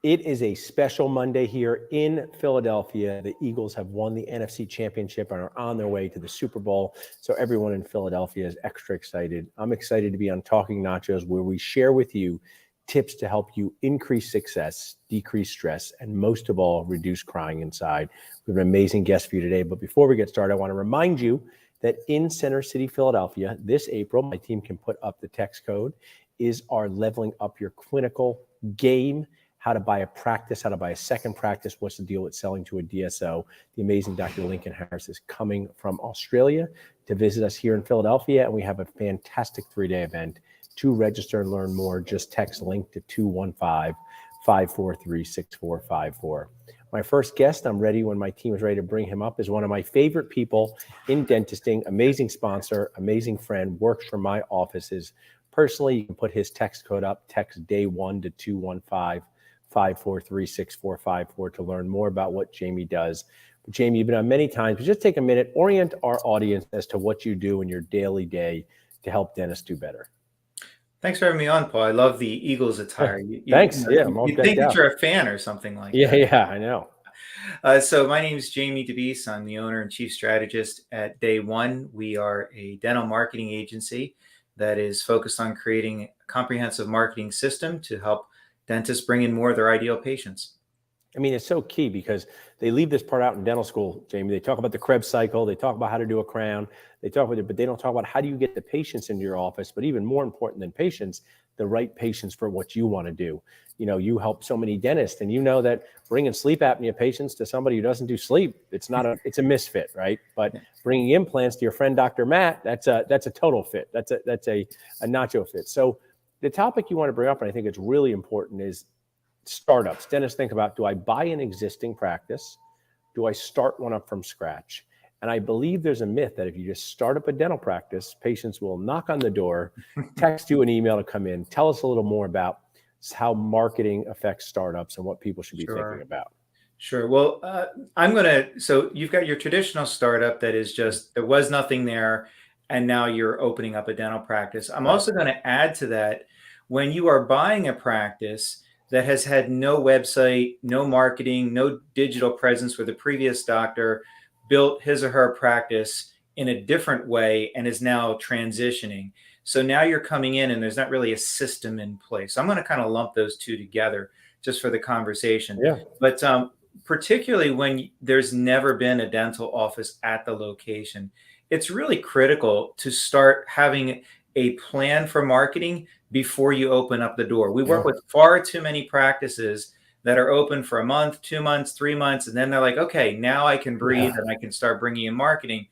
It is a special Monday here in Philadelphia. The Eagles have won the NFC Championship and are on their way to the Super Bowl. So everyone in Philadelphia is extra excited. I'm excited to be on Talking Nachos, where we share with you tips to help you increase success, decrease stress, and most of all, reduce crying inside. We have an amazing guest for you today. But before we get started, I want to remind you that in Center City, Philadelphia, this April, my team can put up the text code, is our Leveling Up Your Clinical game. How to buy a practice, how to buy a second practice, what's the deal with selling to a DSO. The amazing Dr. Lincoln Harris is coming from Australia to visit us here in Philadelphia, and we have a fantastic 3-day event. To register and learn more, just text LINK to 215-543-6454. My first guest, I'm ready when my team is ready to bring him up, is one of my favorite people in dentisting, amazing sponsor, amazing friend, works for my offices. Personally, you can put his text code up, text day1 to 215-543-6454 to learn more about what Jamie does. But Jamie, you've been on many times, but just take a minute, orient our audience as to what you do in your daily day to help dentists do better. Thanks for having me on, Paul. I love the Eagles attire. Thanks. I'm all you'd decked think that out. you're a fan or something like that. Yeah, I know. So my name is Jamie DeBeese. I'm the owner and chief strategist at Day One. We are a dental marketing agency that is focused on creating a comprehensive marketing system to help dentists bring in more of their ideal patients. I mean, it's so key because they leave this part out in dental school, Jamie. They talk about the Krebs cycle. They talk about how to do a crown. They talk about it, but they don't talk about how do you get the patients into your office. But even more important than patients, the right patients for what you want to do. You know, you help so many dentists, and you know that bringing sleep apnea patients to somebody who doesn't do sleep, it's a misfit, right? But bringing implants to your friend Dr. Matt, that's a total fit. That's a Nacho fit. So the topic you want to bring up, and I think it's really important, is startups. Dentists think about, do I buy an existing practice? Do I start one up from scratch? And I believe there's a myth that if you just start up a dental practice, patients will knock on the door, text you an email to come in. Tell us a little more about how marketing affects startups and what people should be thinking about. Sure. Well, so you've got your traditional startup that is just, there was nothing there, and now you're opening up a dental practice. I'm also going to add to that, when you are buying a practice that has had no website, no marketing, no digital presence, where the previous doctor built his or her practice in a different way and is now transitioning. So now you're coming in and there's not really a system in place. So I'm going to kind of lump those two together just for the conversation. Yeah. But particularly when there's never been a dental office at the location, it's really critical to start having a plan for marketing before you open up the door. We work with far too many practices that are open for a month, 2 months, 3 months, and then they're like, okay, now I can breathe and I can start bringing in marketing.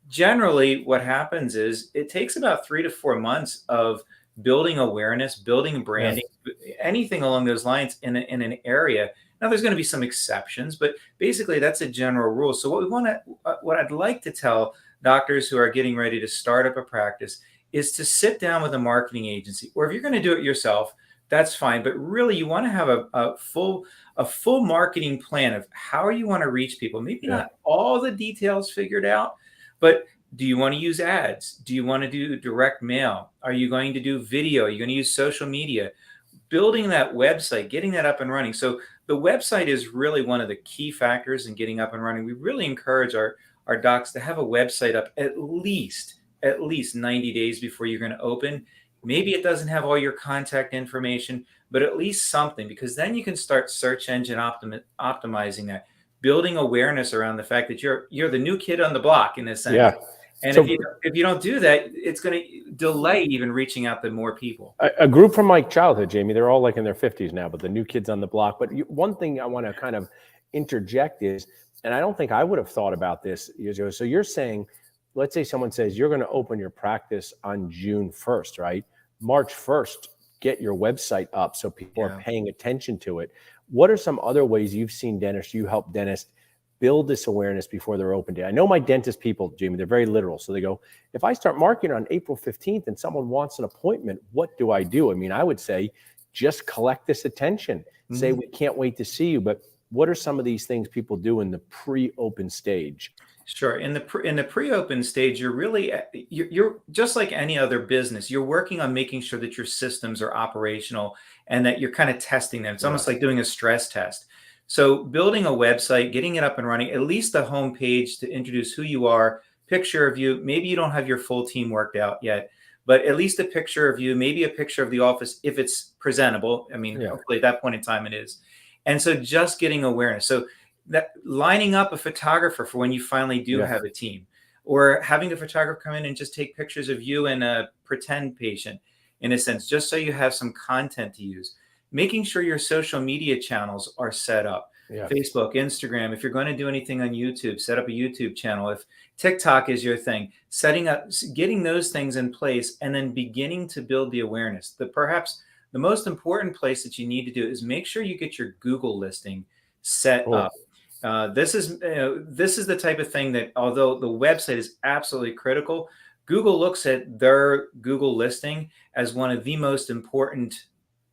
Generally, what happens is it takes about 3 to 4 months of building awareness, building branding, anything along those lines in an area. Now, there's going to be some exceptions, but basically that's a general rule. So what I'd like to tell doctors who are getting ready to start up a practice is to sit down with a marketing agency, or if you're going to do it yourself, that's fine. But really, you want to have a full marketing plan of how you want to reach people. Maybe not all the details figured out, but do you want to use ads? Do you want to do direct mail? Are you going to do video? Are you going to use social media? Building that website, getting that up and running. So the website is really one of the key factors in getting up and running. We really encourage our docs to have a website up at least 90 days before you're going to open. Maybe it doesn't have all your contact information, but at least something, because then you can start search engine optimizing that, building awareness around the fact that you're the new kid on the block in a sense. Yeah. And so, if you don't do that, it's going to delay even reaching out to more people. A group from my childhood, Jamie, they're all like in their 50s now, but the new kids on the block. But one thing I want to kind of interject is, and I don't think I would have thought about this years ago. So you're saying, let's say someone says you're going to open your practice on June 1st, right? March 1st, get your website up so people are paying attention to it. What are some other ways you've seen dentists, you help dentists build this awareness before their open day? I know my dentist people, Jamie, they're very literal. So they go, if I start marketing on April 15th and someone wants an appointment, what do I do? I mean, I would say just collect this attention. Say, we can't wait to see you. But what are some of these things people do in the pre-open stage? Sure. In the pre-open stage, you're just like any other business. You're working on making sure that your systems are operational and that you're kind of testing them. It's Yeah. almost like doing a stress test. So building a website, getting it up and running, at least the home page to introduce who you are, picture of you. Maybe you don't have your full team worked out yet, but at least a picture of you, maybe a picture of the office if it's presentable. I mean, Yeah. hopefully at that point in time it is. And so just getting awareness. So that lining up a photographer for when you finally do Yeah. have a team, or having a photographer come in and just take pictures of you and a pretend patient, in a sense, just so you have some content to use. Making sure your social media channels are set up. Yeah. Facebook, Instagram. If you're going to do anything on YouTube, set up a YouTube channel. If TikTok is your thing, setting up, getting those things in place, and then beginning to build the awareness. Perhaps the most important place that you need to do is make sure you get your Google listing set Cool. up. This is the type of thing that, although the website is absolutely critical, Google looks at their Google listing as one of the most important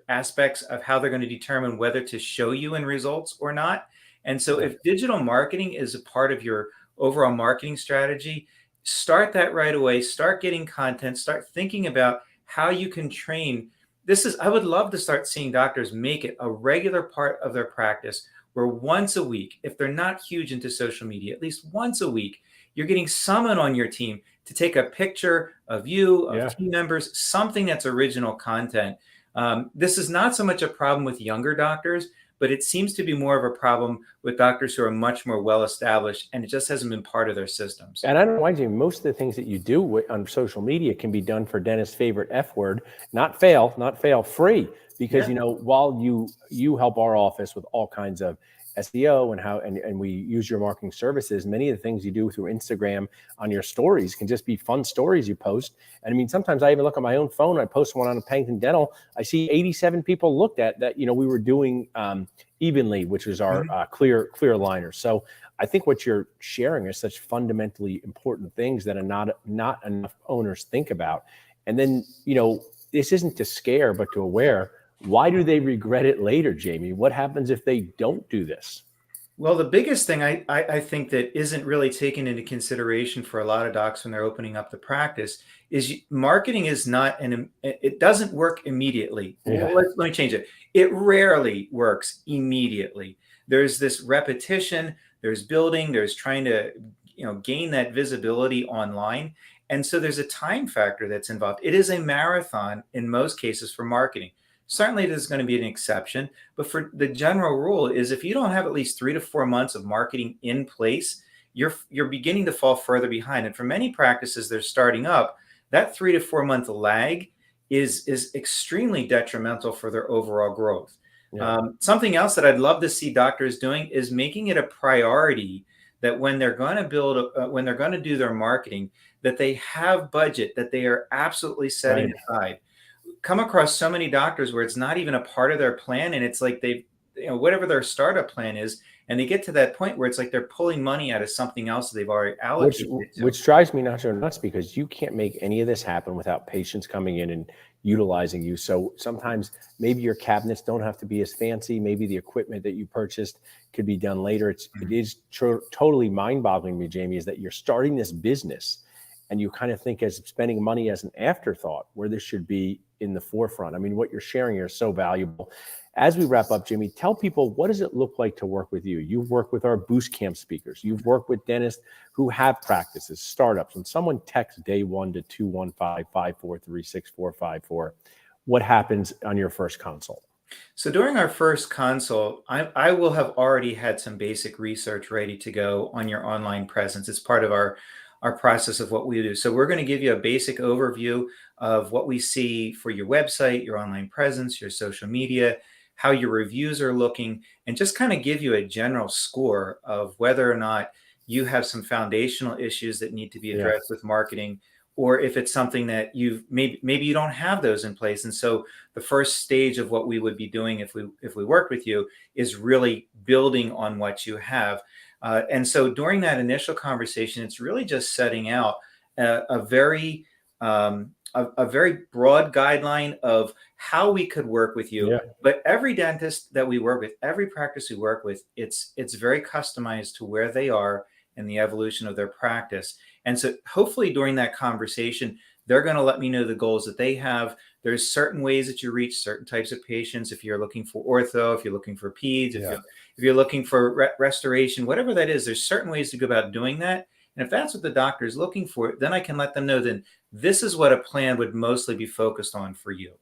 aspects of how they're going to determine whether to show you in results or not. And so Yeah. if digital marketing is a part of your overall marketing strategy, start that right away. Start getting content, start thinking about how you can train. I would love to start seeing doctors make it a regular part of their practice where once a week, if they're not huge into social media, at least once a week, you're getting someone on your team to take a picture of you, of Yeah. team members, something that's original content. This is not so much a problem with younger doctors, but it seems to be more of a problem with doctors who are much more well established, and it just hasn't been part of their systems. And I don't know why, Jamie, most of the things that you do on social media can be done for Dennis' favorite F word, not fail free. Because, Yeah. while you help our office with all kinds of SEO and we use your marketing services, many of the things you do through Instagram on your stories can just be fun stories you post. And I mean, sometimes I even look at my own phone. I post one on Pennington Dental. I see 87 people looked at that. We were doing evenly, which was our clear liner. So I think what you're sharing is such fundamentally important things that are not enough owners think about. And then, this isn't to scare, but to aware. Why do they regret it later, Jamie? What happens if they don't do this? Well, the biggest thing I think that isn't really taken into consideration for a lot of docs when they're opening up the practice is marketing is not it doesn't work immediately. Yeah. Well, let me change it. It rarely works immediately. There's this repetition, there's building, there's trying to gain that visibility online. And so there's a time factor that's involved. It is a marathon in most cases for marketing. Certainly, there's going to be an exception, but for the general rule is if you don't have at least 3 to 4 months of marketing in place, you're beginning to fall further behind. And for many practices, they're starting up. That 3 to 4 month lag is extremely detrimental for their overall growth. Yeah. Something else that I'd love to see doctors doing is making it a priority that when they're going to when they're going to do their marketing, that they have budget that they are absolutely setting Right. aside. Come across so many doctors where it's not even a part of their plan, and it's like whatever their startup plan is, and they get to that point where it's like they're pulling money out of something else that they've already allocated to. Which drives me Nacho nuts, because you can't make any of this happen without patients coming in and utilizing you. So sometimes maybe your cabinets don't have to be as fancy. Maybe the equipment that you purchased could be done later. It is totally mind-boggling to me, Jamie, is that you're starting this business and you kind of think as spending money as an afterthought, where this should be in the forefront. I mean, what you're sharing here is so valuable. As we wrap up, Jimmy, tell people, what does it look like to work with you? You've worked with our boost camp speakers. You've worked with dentists who have practices, startups. When someone texts day one to 215-543-6454, what happens on your first consult? So during our first consult, I will have already had some basic research ready to go on your online presence. It's part of our process of what we do. So we're going to give you a basic overview of what we see for your website, your online presence, your social media, how your reviews are looking, and just kind of give you a general score of whether or not you have some foundational issues that need to be addressed with marketing, or if it's something that maybe you don't have those in place. And so the first stage of what we would be doing if we worked with you is really building on what you have. And so during that initial conversation, it's really just setting out a very broad guideline of how we could work with you. Yeah. But every dentist that we work with, every practice we work with, it's very customized to where they are in the evolution of their practice. And so hopefully during that conversation, They're going to let me know the goals that they have. There's certain ways that you reach certain types of patients. If you're looking for ortho, if you're looking for peds, Yeah. if you're looking for restoration, whatever that is, there's certain ways to go about doing that. And if that's what the doctor is looking for, then I can let them know then this is what a plan would mostly be focused on for you.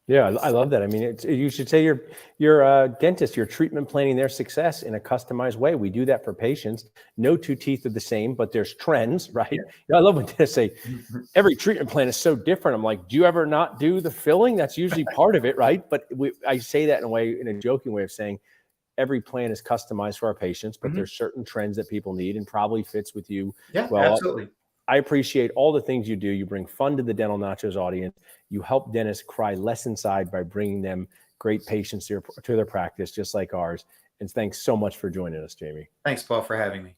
Yeah, I love that. I mean, you should say your dentist, you're treatment planning their success in a customized way. We do that for patients. No two teeth are the same, but there's trends, right? Yeah. I love when dentists say every treatment plan is so different. I'm like, do you ever not do the filling? That's usually part of it, right? But I say that in a joking way of saying every plan is customized for our patients, but there's certain trends that people need and probably fits with you. Yeah, Well, absolutely. I appreciate all the things you do. You bring fun to the Dental Nachos audience. You help dentists cry less inside by bringing them great patients to their practice, just like ours. And thanks so much for joining us, Jamie. Thanks, Paul, for having me.